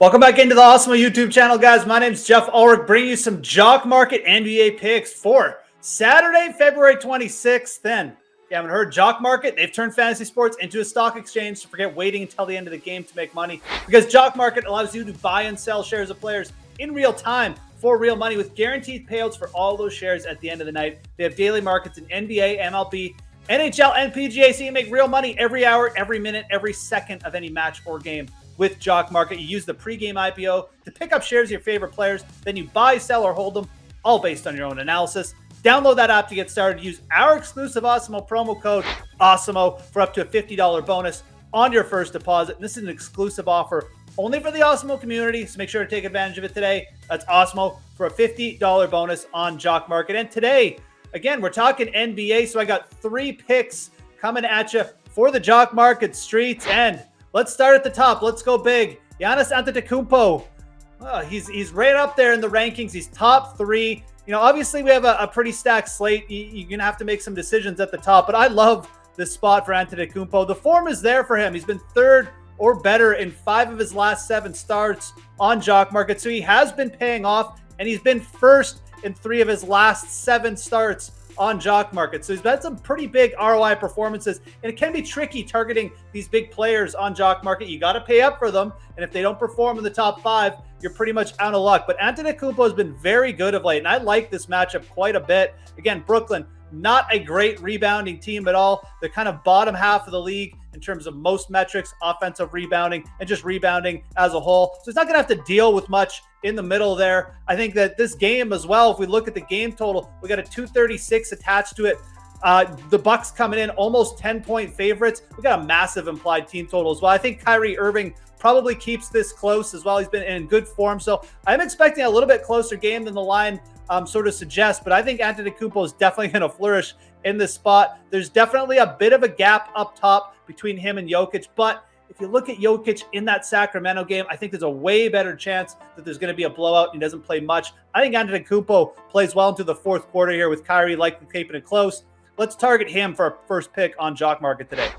Welcome back into the Awesemo YouTube channel, guys. My name is Geoff Ulrich, bringing you some Jock Market NBA picks for Saturday, February 26th. And if you haven't heard, Jock Market, they've turned fantasy sports into a stock exchange, so forget waiting until the end of the game to make money, because Jock Market allows you to buy and sell shares of players in real time for real money with guaranteed payouts for all those shares at the end of the night. They have daily markets in NBA, MLB, NHL, and PGA, so you make real money every hour, every minute, every second of any match or game. With Jock Market, you use the pregame IPO to pick up shares of your favorite players. Then you buy, sell, or hold them, all based on your own analysis. Download that app to get started. Use our exclusive Awesemo promo code Awesemo for up to a $50 bonus on your first deposit. And this is an exclusive offer only for the Awesemo community, so make sure to take advantage of it today. That's Awesemo for a $50 bonus on Jock Market. And today, again, we're talking NBA, so I got 3 picks coming at you for the Jock Market streets. And let's start at the top. Let's go big. Giannis Antetokounmpo. He's right up there in the rankings. He's top 3. You know, obviously we have a pretty stacked slate. You're going to have to make some decisions at the top, but I love this spot for Antetokounmpo. The form is there for him. He's been 3rd or better in 5 of his last 7 starts on Jock Market. So he has been paying off, and he's been 1st in 3 of his last 7 starts on Jock Market. So he's had some pretty big ROI performances, and it can be tricky targeting these big players on Jock Market. You got to pay up for them, and if they don't perform in the top 5, you're pretty much out of luck. But Antetokounmpo has been very good of late, and I like this matchup quite a bit. Again, Brooklyn, not a great rebounding team at all. They're kind of bottom half of the league in terms of most metrics, offensive rebounding, and just rebounding as a whole. So he's not going to have to deal with much in the middle there. I think that this game as well, if we look at the game total, we got a 236 attached to it. The Bucks coming in almost 10-point favorites. We got a massive implied team total as well. I think Kyrie Irving probably keeps this close as well. He's been in good form. So I'm expecting a little bit closer game than the line sort of suggests, but I think Antetokounmpo is definitely going to flourish in this spot. There's definitely a bit of a gap up top between him and Jokic, but if you look at Jokic in that Sacramento game, I think there's a way better chance that there's going to be a blowout and he doesn't play much. I think Antetokounmpo plays well into the 4th quarter here with Kyrie likely keeping it close. Let's target him for our first pick on Jock Market today.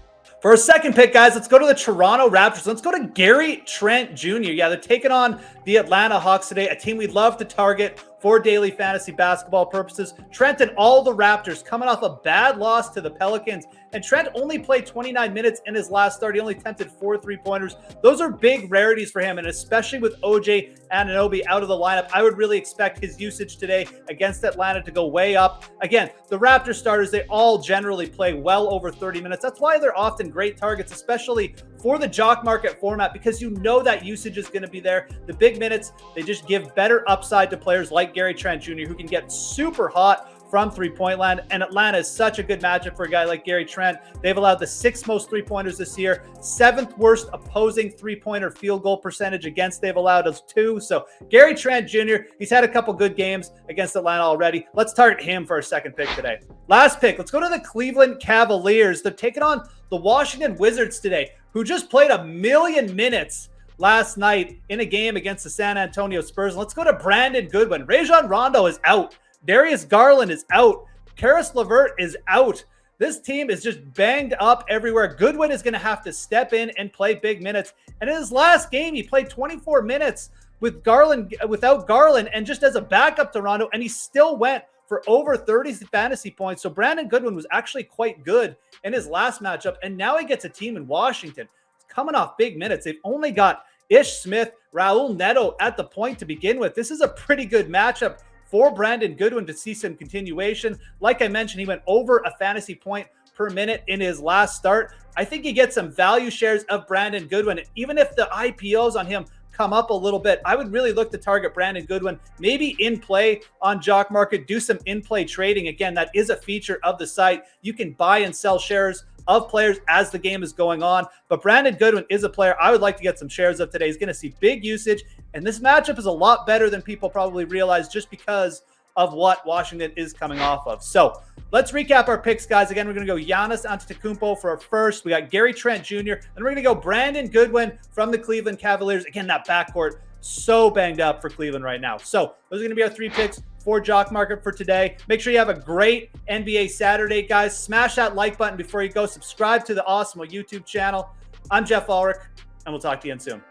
For our second pick, guys, let's go to the Toronto Raptors. Let's go to Gary Trent Jr. Yeah, they're taking on the Atlanta Hawks today, a team we'd love to target for daily fantasy basketball purposes. Trent and all the Raptors coming off a bad loss to the Pelicans. And Trent only played 29 minutes in his last start. He only attempted 4 3-pointers. Those are big rarities for him. And especially with OJ Anunoby out of the lineup, I would really expect his usage today against Atlanta to go way up. Again, the Raptors starters, they all generally play well over 30 minutes. That's why they're often great targets, especially for the Jock Market format, because you know that usage is going to be there. The big minutes, they just give better upside to players like Gary Trent Jr., who can get super hot from 3-point land, and Atlanta is such a good matchup for a guy like Gary Trent. They've allowed the 6th most 3-pointers this year, 7th worst opposing 3-pointer field goal percentage against they've allowed us 2. So Gary Trent Jr., he's had a couple good games against Atlanta already. Let's target him for our second pick today. Last pick, let's go to the Cleveland Cavaliers. They're taking on the Washington Wizards today, who just played 1,000,000 minutes last night in a game against the San Antonio Spurs. Let's go to Brandon Goodwin. Rajon Rondo is out. Darius Garland is out. Karis LeVert is out. This team is just banged up everywhere. Goodwin is going to have to step in and play big minutes. And in his last game, he played 24 minutes with Garland, without Garland, and just as a backup to Rondo, and he still went for over 30 fantasy points. So Brandon Goodwin was actually quite good in his last matchup, and now he gets a team in Washington coming off big minutes. They've only got Ish Smith, Raul Neto at the point to begin with. This is a pretty good matchup for Brandon Goodwin to see some continuation. Like I mentioned, he went over a fantasy point per minute in his last start. I think you get some value shares of Brandon Goodwin. Even if the IPOs on him come up a little bit, I would really look to target Brandon Goodwin, maybe in play on Jock Market, do some in-play trading. Again, that is a feature of the site. You can buy and sell shares of players as the game is going on. But Brandon Goodwin is a player I would like to get some shares of today. He's going to see big usage, and this matchup is a lot better than people probably realize just because of what Washington is coming off of. So let's recap our picks, guys. Again, we're going to go Giannis Antetokounmpo for our first. We got Gary Trent Jr., and we're going to go Brandon Goodwin from the Cleveland Cavaliers. Again, that backcourt so banged up for Cleveland right now. So those are going to be our 3 picks for Jock Market for today. Make sure you have a great NBA Saturday, guys. Smash that like button before you go. Subscribe to the Awesemo YouTube channel. I'm Geoff Ulrich, and we'll talk to you again soon.